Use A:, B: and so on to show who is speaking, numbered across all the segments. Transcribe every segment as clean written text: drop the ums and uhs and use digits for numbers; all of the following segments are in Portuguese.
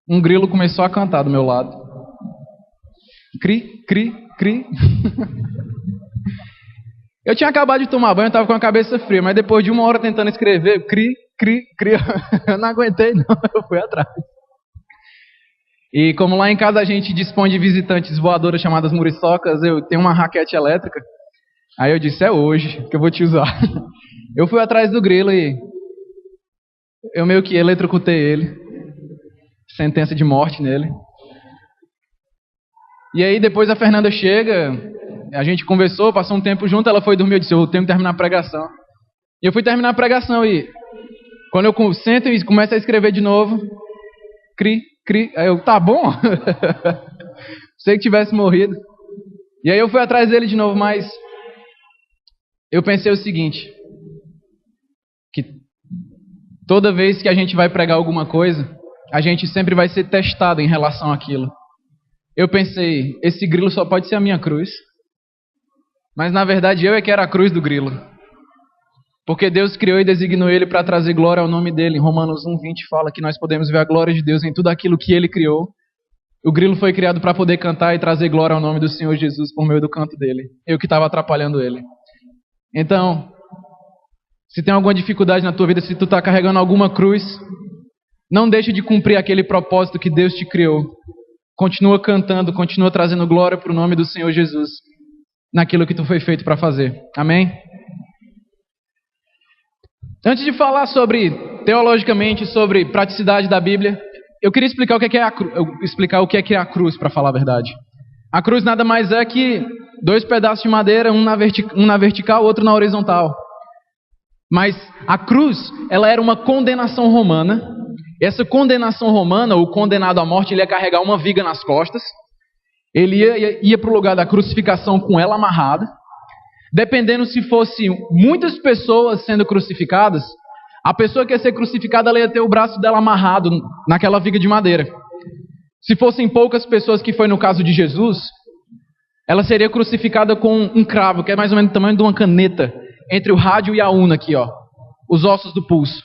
A: um grilo começou a cantar do meu lado. Cri, cri, cri. Eu tinha acabado de tomar banho, eu estava com a cabeça fria, mas depois de 1 hora tentando escrever, cri, cri, cri, eu não aguentei não, eu fui atrás. E como lá em casa a gente dispõe de visitantes voadoras chamadas muriçocas, eu tenho uma raquete elétrica, aí eu disse, é hoje que eu vou te usar. Eu fui atrás do grilo e eu meio que eletrocutei ele, sentença de morte nele. E aí depois a Fernanda chega, a gente conversou, passou um tempo junto, ela foi dormir, eu disse, eu tenho que terminar a pregação. E eu fui terminar a pregação e quando eu sento e começo a escrever de novo, cri, cri, aí eu, tá bom? Sei que tivesse morrido. E aí eu fui atrás dele de novo, mas eu pensei o seguinte, que toda vez que a gente vai pregar alguma coisa, a gente sempre vai ser testado em relação àquilo. Eu pensei, esse grilo só pode ser a minha cruz. Mas na verdade eu é que era a cruz do grilo. Porque Deus criou e designou ele para trazer glória ao nome dele. Em Romanos 1:20 fala que nós podemos ver a glória de Deus em tudo aquilo que ele criou. O grilo foi criado para poder cantar e trazer glória ao nome do Senhor Jesus por meio do canto dele. Eu que estava atrapalhando ele. Então, se tem alguma dificuldade na tua vida, se tu está carregando alguma cruz, não deixe de cumprir aquele propósito que Deus te criou. Continua cantando, continua trazendo glória para o nome do Senhor Jesus naquilo que tu foi feito para fazer. Amém? Antes de falar teologicamente, sobre praticidade da Bíblia, eu queria explicar o que é a cruz, para falar a verdade. A cruz nada mais é que 2 pedaços de madeira, um na vertical, outro na horizontal. Mas a cruz, ela era uma condenação romana. Essa condenação romana, o condenado à morte, ele ia carregar uma viga nas costas. Ele ia para o lugar da crucificação com ela amarrada. Dependendo se fosse muitas pessoas sendo crucificadas, a pessoa que ia ser crucificada, ela ia ter o braço dela amarrado naquela viga de madeira. Se fossem poucas pessoas, que foi no caso de Jesus, ela seria crucificada com um cravo, que é mais ou menos o tamanho de uma caneta, entre o rádio e a una aqui, ó, os ossos do pulso.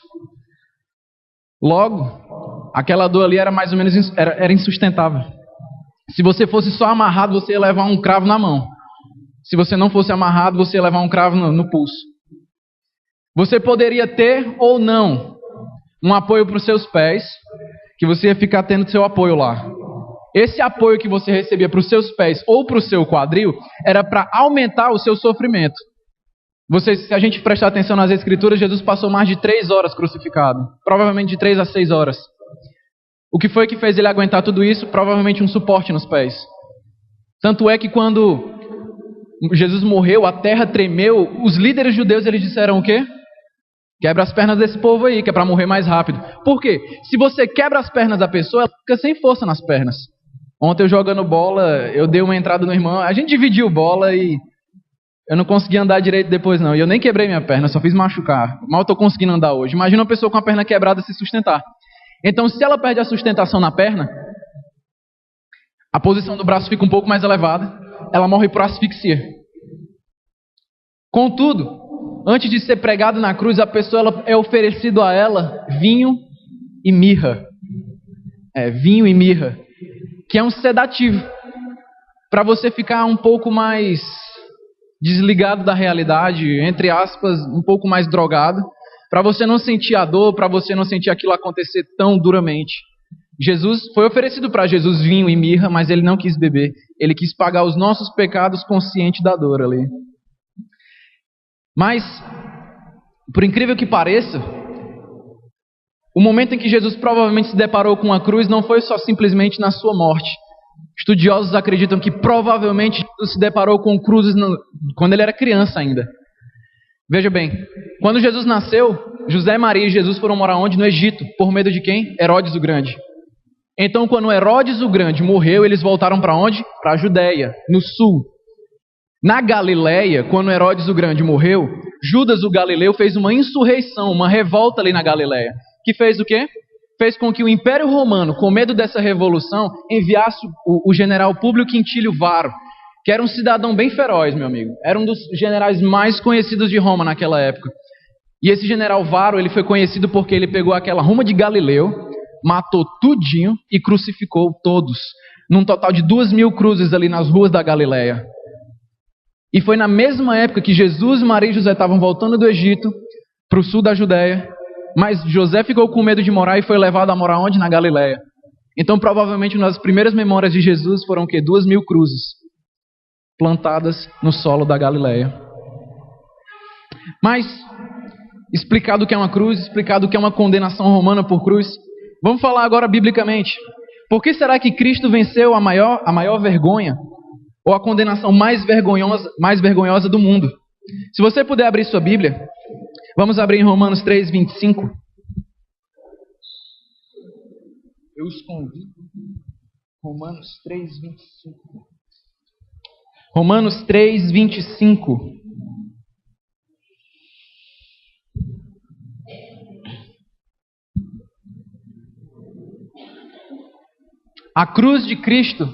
A: Logo, aquela dor ali era mais ou menos era insustentável. Se você fosse só amarrado, você ia levar um cravo na mão. Se você não fosse amarrado, você ia levar um cravo no pulso. Você poderia ter ou não um apoio para os seus pés, que você ia ficar tendo seu apoio lá. Esse apoio que você recebia para os seus pés ou para o seu quadril era para aumentar o seu sofrimento. Se a gente prestar atenção nas Escrituras, Jesus passou mais de 3 horas crucificado. Provavelmente de 3 a 6 horas. O que foi que fez ele aguentar tudo isso? Provavelmente um suporte nos pés. Tanto é que quando Jesus morreu, a terra tremeu. Os líderes judeus, eles disseram o quê? Quebra as pernas desse povo aí, que é para morrer mais rápido. Por quê? Se você quebra as pernas da pessoa, ela fica sem força nas pernas. Ontem eu jogando bola, eu dei uma entrada no irmão. A gente dividiu bola e eu não consegui andar direito depois não. E eu nem quebrei minha perna, só fiz machucar. Mal estou conseguindo andar hoje. Imagina uma pessoa com a perna quebrada se sustentar. Então, se ela perde a sustentação na perna, a posição do braço fica um pouco mais elevada. Ela morre por asfixia. Contudo, antes de ser pregado na cruz, a pessoa é oferecido a ela vinho e mirra. Vinho e mirra. Que é um sedativo. Para você ficar um pouco mais desligado da realidade, entre aspas, um pouco mais drogado. Para você não sentir a dor, para você não sentir aquilo acontecer tão duramente. Foi oferecido para Jesus vinho e mirra, mas ele não quis beber. Ele quis pagar os nossos pecados consciente da dor ali. Mas, por incrível que pareça, o momento em que Jesus provavelmente se deparou com a cruz não foi só simplesmente na sua morte. Estudiosos acreditam que provavelmente Jesus se deparou com cruzes quando ele era criança ainda. Veja bem, quando Jesus nasceu, José, Maria e Jesus foram morar onde? No Egito. Por medo de quem? Herodes o Grande. Então, quando Herodes o Grande morreu, eles voltaram para onde? Para a Judéia, no sul. Na Galileia, quando Herodes o Grande morreu, Judas o Galileu fez uma insurreição, uma revolta ali na Galileia. Que fez o quê? Fez com que o Império Romano, com medo dessa revolução, enviasse o general Públio Quintílio Varo, que era um cidadão bem feroz, meu amigo. Era um dos generais mais conhecidos de Roma naquela época. E esse general Varo, ele foi conhecido porque ele pegou aquela Roma de Galileu, matou tudinho e crucificou todos. Num total de 2.000 cruzes ali nas ruas da Galileia. E foi na mesma época que Jesus, Maria e José estavam voltando do Egito para o sul da Judéia. Mas José ficou com medo de morar e foi levado a morar onde? Na Galileia. Então provavelmente uma das primeiras memórias de Jesus foram o quê? 2.000 cruzes plantadas no solo da Galileia. Mas, explicado o que é uma cruz, explicado o que é uma condenação romana por cruz, vamos falar agora biblicamente. Por que será que Cristo venceu a maior vergonha, ou a condenação mais vergonhosa do mundo? Se você puder abrir sua Bíblia, vamos abrir em Romanos 3, 25. Eu escondi. Romanos 3, 25. Romanos 3, 25. A cruz de Cristo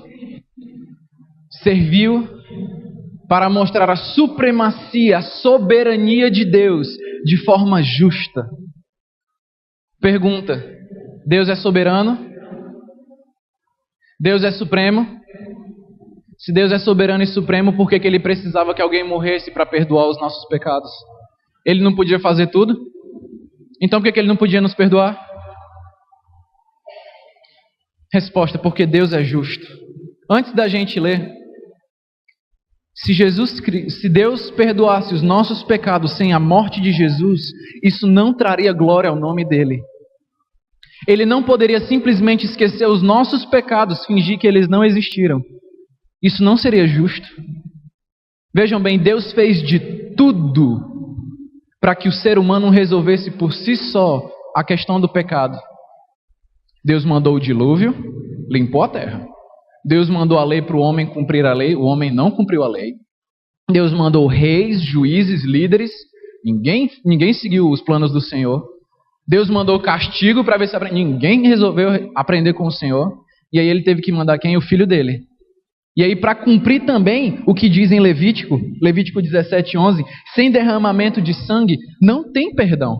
A: serviu para mostrar a supremacia, a soberania de Deus de forma justa. Pergunta: Deus é soberano? Deus é supremo? Se Deus é soberano e supremo, por que Ele precisava que alguém morresse para perdoar os nossos pecados? Ele não podia fazer tudo? Então por que Ele não podia nos perdoar? Resposta: porque Deus é justo. Antes da gente ler, se Deus perdoasse os nossos pecados sem a morte de Jesus, isso não traria glória ao nome dele. Ele não poderia simplesmente esquecer os nossos pecados, fingir que eles não existiram. Isso não seria justo. Vejam bem, Deus fez de tudo para que o ser humano resolvesse por si só a questão do pecado. Deus mandou o dilúvio, limpou a terra. Deus mandou a lei para o homem cumprir a lei, o homem não cumpriu a lei. Deus mandou reis, juízes, líderes, ninguém seguiu os planos do Senhor. Deus mandou castigo para ver se ninguém resolveu aprender com o Senhor. E aí ele teve que mandar quem? O filho dele. E aí para cumprir também o que diz em Levítico 17:11, sem derramamento de sangue não tem perdão.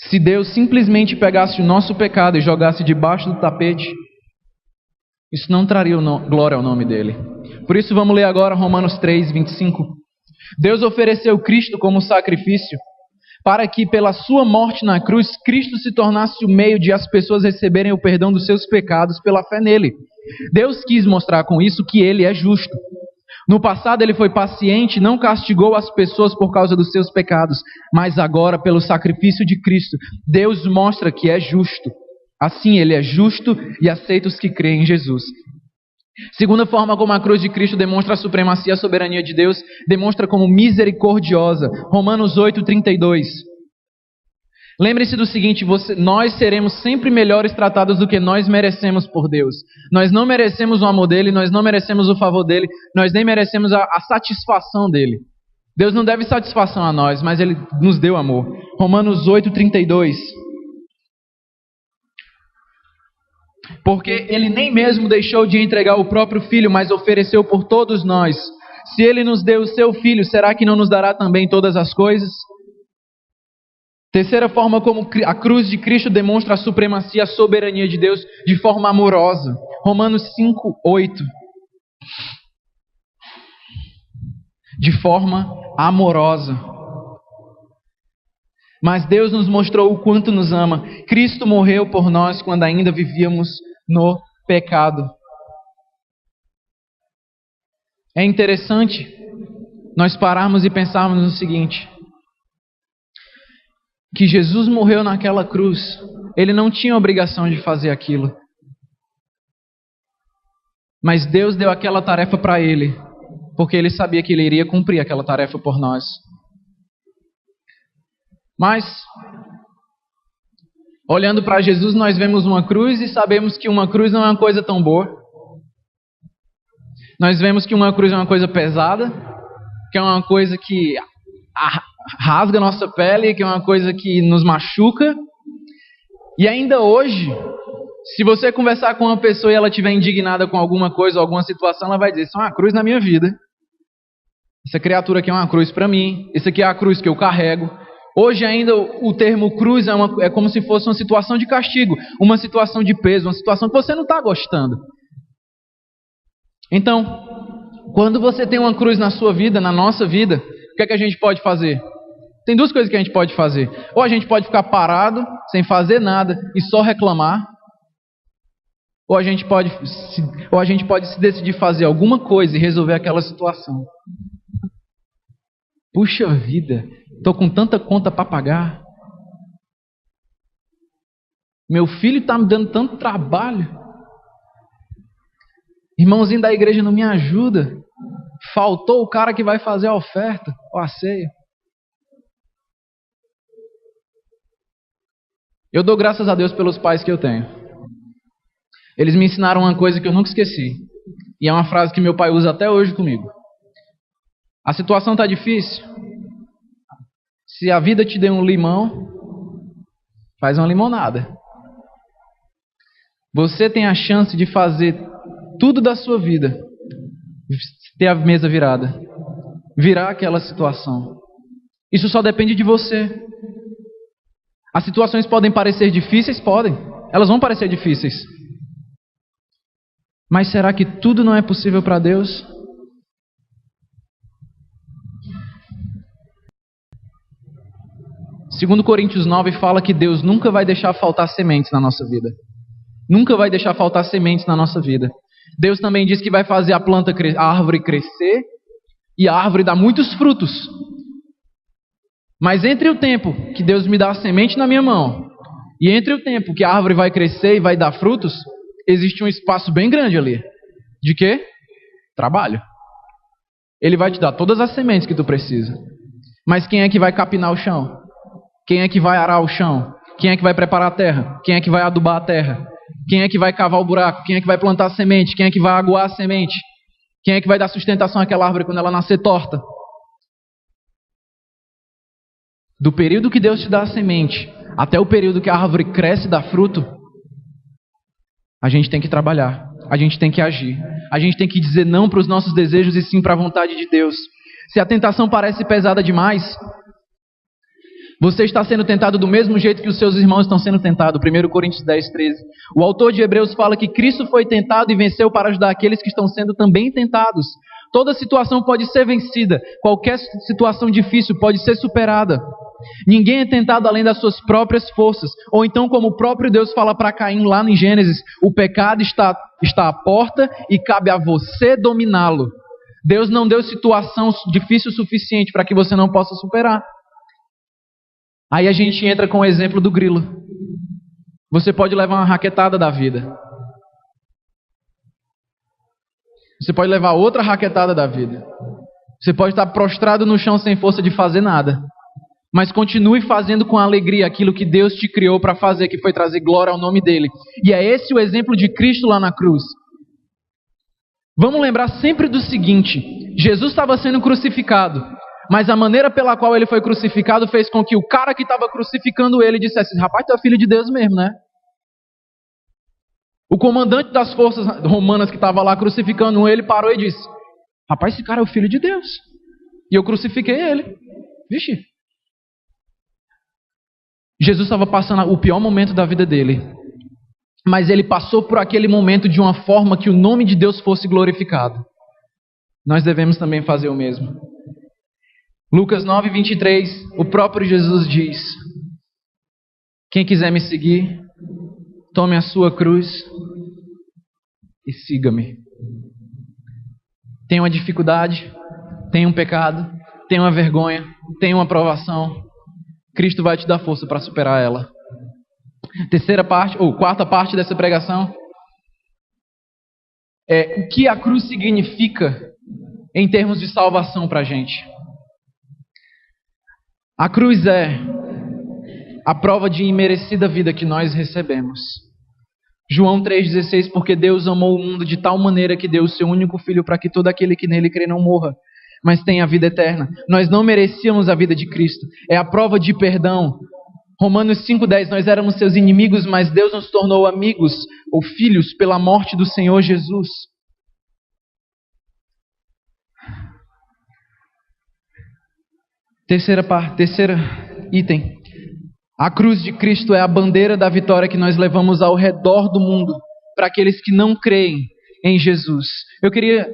A: Se Deus simplesmente pegasse o nosso pecado e jogasse debaixo do tapete, isso não traria glória ao nome dele. Por isso vamos ler agora Romanos 3, 25. Deus ofereceu Cristo como sacrifício para que pela sua morte na cruz, Cristo se tornasse o meio de as pessoas receberem o perdão dos seus pecados pela fé nele. Deus quis mostrar com isso que ele é justo. No passado ele foi paciente, não castigou as pessoas por causa dos seus pecados, mas agora, pelo sacrifício de Cristo, Deus mostra que é justo. Assim, ele é justo e aceita os que creem em Jesus. Segunda forma como a cruz de Cristo demonstra a supremacia e a soberania de Deus, demonstra como misericordiosa. Romanos 8, 32. Lembre-se do seguinte: nós seremos sempre melhores tratados do que nós merecemos por Deus. Nós não merecemos o amor dele, nós não merecemos o favor dele, nós nem merecemos a satisfação dele. Deus não deve satisfação a nós, mas ele nos deu amor. Romanos 8, 32. Porque ele nem mesmo deixou de entregar o próprio filho, mas ofereceu por todos nós. Se ele nos deu o seu filho, será que não nos dará também todas as coisas? Terceira forma como a cruz de Cristo demonstra a supremacia e a soberania de Deus de forma amorosa. Romanos 5, 8. De forma amorosa. Mas Deus nos mostrou o quanto nos ama. Cristo morreu por nós quando ainda vivíamos no pecado. É interessante nós pararmos e pensarmos no seguinte: que Jesus morreu naquela cruz, ele não tinha obrigação de fazer aquilo. Mas Deus deu aquela tarefa para ele, porque ele sabia que ele iria cumprir aquela tarefa por nós. Mas, olhando para Jesus, nós vemos uma cruz e sabemos que uma cruz não é uma coisa tão boa. Nós vemos que uma cruz é uma coisa pesada, que é uma coisa que rasga a nossa pele, que é uma coisa que nos machuca. E ainda hoje, se você conversar com uma pessoa e ela estiver indignada com alguma coisa, alguma situação, ela vai dizer: isso é uma cruz na minha vida. Essa criatura aqui é uma cruz para mim. Isso aqui é a cruz que eu carrego. Hoje ainda o termo cruz é como se fosse uma situação de castigo, uma situação de peso, uma situação que você não está gostando. Então, quando você tem uma cruz na sua vida, na nossa vida, o que é que a gente pode fazer? Tem duas coisas que a gente pode fazer. Ou a gente pode ficar parado, sem fazer nada e só reclamar. Ou a gente pode se decidir fazer alguma coisa e resolver aquela situação. Puxa vida, estou com tanta conta para pagar. Meu filho está me dando tanto trabalho. Irmãozinho da igreja não me ajuda. Faltou o cara que vai fazer a oferta ou a ceia. Eu dou graças a Deus pelos pais que eu tenho. Eles me ensinaram uma coisa que eu nunca esqueci. E é uma frase que meu pai usa até hoje comigo. A situação está difícil. Se a vida te deu um limão, faz uma limonada. Você tem a chance de fazer tudo da sua vida, ter a mesa virada, virar aquela situação. Isso só depende de você. As situações podem parecer difíceis? Podem. Elas vão parecer difíceis. Mas será que tudo não é possível para Deus? Segundo Coríntios 9 fala que Deus nunca vai deixar faltar sementes na nossa vida. Nunca vai deixar faltar sementes na nossa vida. Deus também diz que vai fazer a árvore crescer e a árvore dar muitos frutos. Mas entre o tempo que Deus me dá a semente na minha mão e entre o tempo que a árvore vai crescer e vai dar frutos, existe um espaço bem grande ali. De quê? Trabalho. Ele vai te dar todas as sementes que tu precisa. Mas quem é que vai capinar o chão? Quem é que vai arar o chão? Quem é que vai preparar a terra? Quem é que vai adubar a terra? Quem é que vai cavar o buraco? Quem é que vai plantar a semente? Quem é que vai aguar a semente? Quem é que vai dar sustentação àquela árvore quando ela nascer torta? Do período que Deus te dá a semente até o período que a árvore cresce e dá fruto, a gente tem que trabalhar, a gente tem que agir, a gente tem que dizer não para os nossos desejos e sim para a vontade de Deus. Se a tentação parece pesada demais, você está sendo tentado do mesmo jeito que os seus irmãos estão sendo tentados. 1 Coríntios 10, 13. O autor de Hebreus fala que Cristo foi tentado e venceu para ajudar aqueles que estão sendo também tentados. Toda situação pode ser vencida. Qualquer situação difícil pode ser superada. Ninguém é tentado além das suas próprias forças. Ou então, como o próprio Deus fala para Caim lá em Gênesis, o pecado está à porta e cabe a você dominá-lo. Deus não deu situação difícil o suficiente para que você não possa superar. Aí a gente entra com o exemplo do grilo. Você pode levar uma raquetada da vida. Você pode levar outra raquetada da vida. Você pode estar prostrado no chão sem força de fazer nada. Mas continue fazendo com alegria aquilo que Deus te criou para fazer, que foi trazer glória ao nome dele. E é esse o exemplo de Cristo lá na cruz. Vamos lembrar sempre do seguinte: Jesus estava sendo crucificado. Mas a maneira pela qual ele foi crucificado fez com que o cara que estava crucificando ele dissesse: rapaz, tu é filho de Deus mesmo, né? O comandante das forças romanas que estava lá crucificando ele parou e disse: rapaz, esse cara é o filho de Deus. E eu crucifiquei ele. Vixe. Jesus estava passando o pior momento da vida dele. Mas ele passou por aquele momento de uma forma que o nome de Deus fosse glorificado. Nós devemos também fazer o mesmo. Lucas 9, 23, o próprio Jesus diz: quem quiser me seguir, tome a sua cruz e siga-me. Tem uma dificuldade, tem um pecado, tem uma vergonha, tem uma provação. Cristo vai te dar força para superar ela. Quarta parte dessa pregação é o que a cruz significa em termos de salvação para a gente. A cruz é a prova de imerecida vida que nós recebemos. João 3,16, porque Deus amou o mundo de tal maneira que deu o seu único filho para que todo aquele que nele crê não morra, mas tenha a vida eterna. Nós não merecíamos a vida de Cristo. É a prova de perdão. Romanos 5,10, nós éramos seus inimigos, mas Deus nos tornou amigos ou filhos pela morte do Senhor Jesus. Terceira item. A cruz de Cristo é a bandeira da vitória que nós levamos ao redor do mundo para aqueles que não creem em Jesus. Eu queria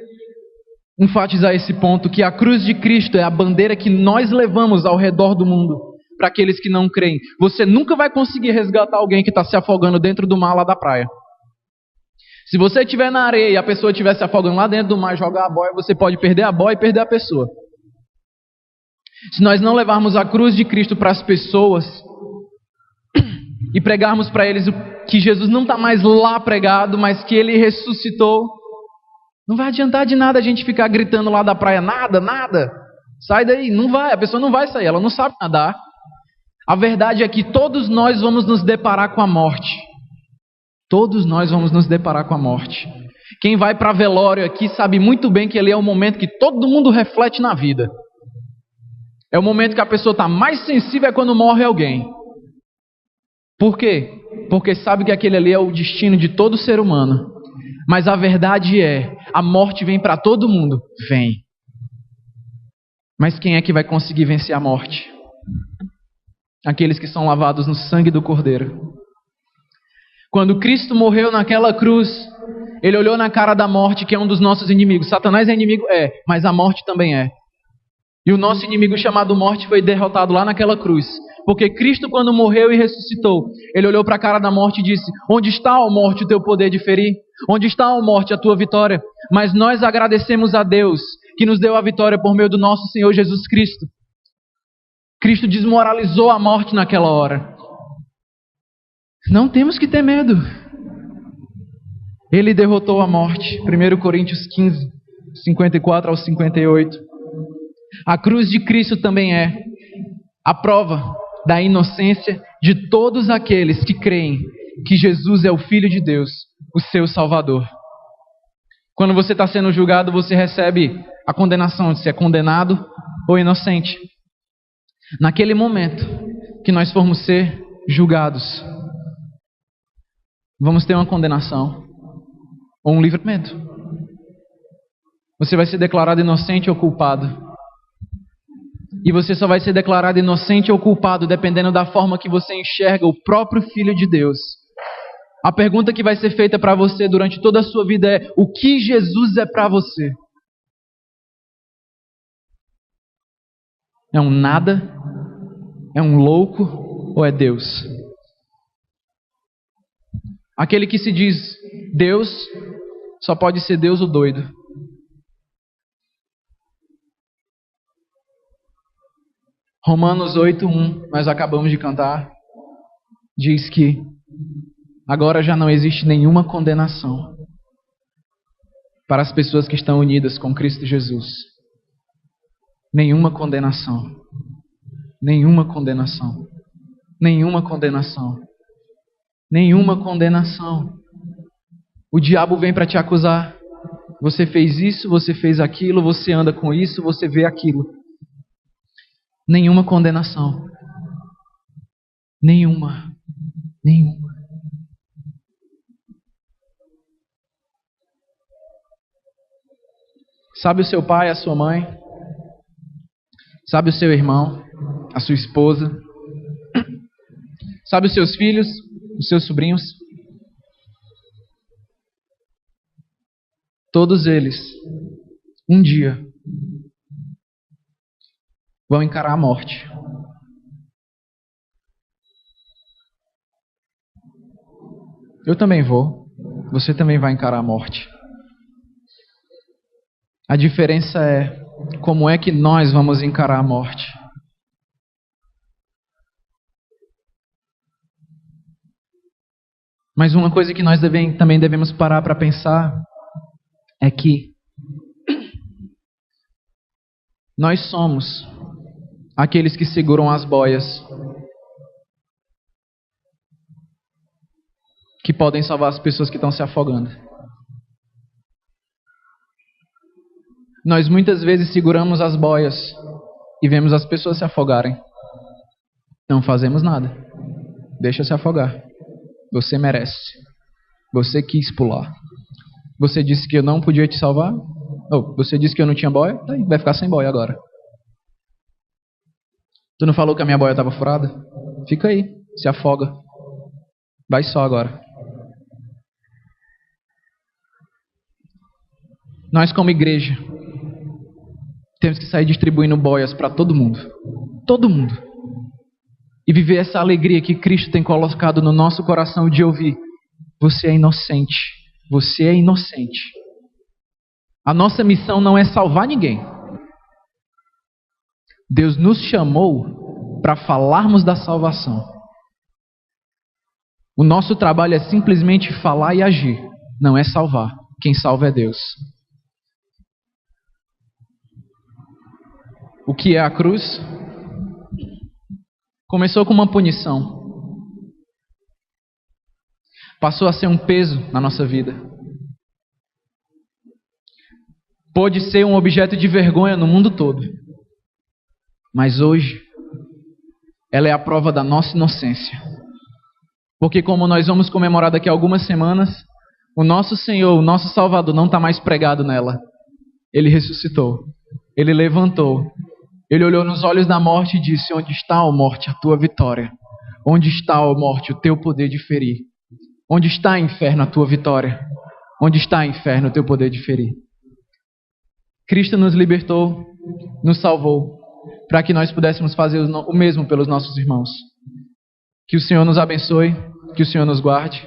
A: enfatizar esse ponto, que a cruz de Cristo é a bandeira que nós levamos ao redor do mundo para aqueles que não creem. Você nunca vai conseguir resgatar alguém que está se afogando dentro do mar lá da praia. Se você estiver na areia e a pessoa estiver se afogando lá dentro do mar e jogar a boia, você pode perder a boia e perder a pessoa. Se nós não levarmos a cruz de Cristo para as pessoas e pregarmos para eles que Jesus não está mais lá pregado, mas que Ele ressuscitou, não vai adiantar de nada a gente ficar gritando lá da praia, nada, nada, sai daí, não vai, a pessoa não vai sair, ela não sabe nadar. A verdade é que todos nós vamos nos deparar com a morte. Todos nós vamos nos deparar com a morte. Quem vai para velório aqui sabe muito bem que ele é o momento que todo mundo reflete na vida. É o momento que a pessoa está mais sensível, é quando morre alguém. Por quê? Porque sabe que aquele ali é o destino de todo ser humano. Mas a verdade é, a morte vem para todo mundo. Vem. Mas quem é que vai conseguir vencer a morte? Aqueles que são lavados no sangue do Cordeiro. Quando Cristo morreu naquela cruz, Ele olhou na cara da morte, que é um dos nossos inimigos. Satanás é inimigo? É, mas a morte também é. E o nosso inimigo chamado morte foi derrotado lá naquela cruz. Porque Cristo, quando morreu e ressuscitou, Ele olhou para a cara da morte e disse: onde está, ó morte, o teu poder de ferir? Onde está, ó morte, a tua vitória? Mas nós agradecemos a Deus, que nos deu a vitória por meio do nosso Senhor Jesus Cristo. Cristo desmoralizou a morte naquela hora. Não temos que ter medo. Ele derrotou a morte. 1 Coríntios 15, 54 ao 58. A cruz de Cristo também é a prova da inocência de todos aqueles que creem que Jesus é o Filho de Deus, o seu Salvador. Quando você está sendo julgado, você recebe a condenação de ser condenado ou inocente. Naquele momento que nós formos ser julgados, vamos ter uma condenação ou um livramento. Você vai ser declarado inocente ou culpado. E você só vai ser declarado inocente ou culpado dependendo da forma que você enxerga o próprio Filho de Deus. A pergunta que vai ser feita para você durante toda a sua vida é: o que Jesus é para você? É um nada? É um louco? Ou é Deus? Aquele que se diz Deus só pode ser Deus o doido. Romanos 8:1, nós acabamos de cantar, diz que agora já não existe nenhuma condenação para as pessoas que estão unidas com Cristo Jesus. Nenhuma condenação. Nenhuma condenação. Nenhuma condenação. Nenhuma condenação. O diabo vem para te acusar. Você fez isso, você fez aquilo, você anda com isso, você vê aquilo. Nenhuma condenação. Nenhuma. Nenhuma. Sabe o seu pai, a sua mãe? Sabe o seu irmão, a sua esposa? Sabe os seus filhos, os seus sobrinhos? Todos eles, um dia, vão encarar a morte. Eu também vou. Você também vai encarar a morte. A diferença é como é que nós vamos encarar a morte. Mas uma coisa que nós também devemos parar para pensar é que nós somos aqueles que seguram as boias que podem salvar as pessoas que estão se afogando. Nós muitas vezes seguramos as boias e vemos as pessoas se afogarem. Não fazemos nada. Deixa se afogar. Você merece. Você quis pular. Você disse que eu não podia te salvar? Você disse que eu não tinha boia? Tá aí, vai ficar sem boia agora. Tu não falou que a minha boia estava furada? Fica aí, se afoga. Vai só agora. Nós, como igreja, temos que sair distribuindo boias para todo mundo. Todo mundo. E viver essa alegria que Cristo tem colocado no nosso coração de ouvir: você é inocente. Você é inocente. A nossa missão não é salvar ninguém. Deus nos chamou para falarmos da salvação. O nosso trabalho é simplesmente falar e agir. Não é salvar. Quem salva é Deus. O que é a cruz? Começou com uma punição. Passou a ser um peso na nossa vida. Pôde ser um objeto de vergonha no mundo todo. Mas hoje, ela é a prova da nossa inocência. Porque como nós vamos comemorar daqui a algumas semanas, o nosso Senhor, o nosso Salvador, não está mais pregado nela. Ele ressuscitou. Ele levantou. Ele olhou nos olhos da morte e disse: onde está, ó morte, a tua vitória? Onde está, ó morte, o teu poder de ferir? Onde está, inferno, a tua vitória? Onde está, inferno, o teu poder de ferir? Cristo nos libertou, nos salvou, para que nós pudéssemos fazer o mesmo pelos nossos irmãos. Que o Senhor nos abençoe, que o Senhor nos guarde.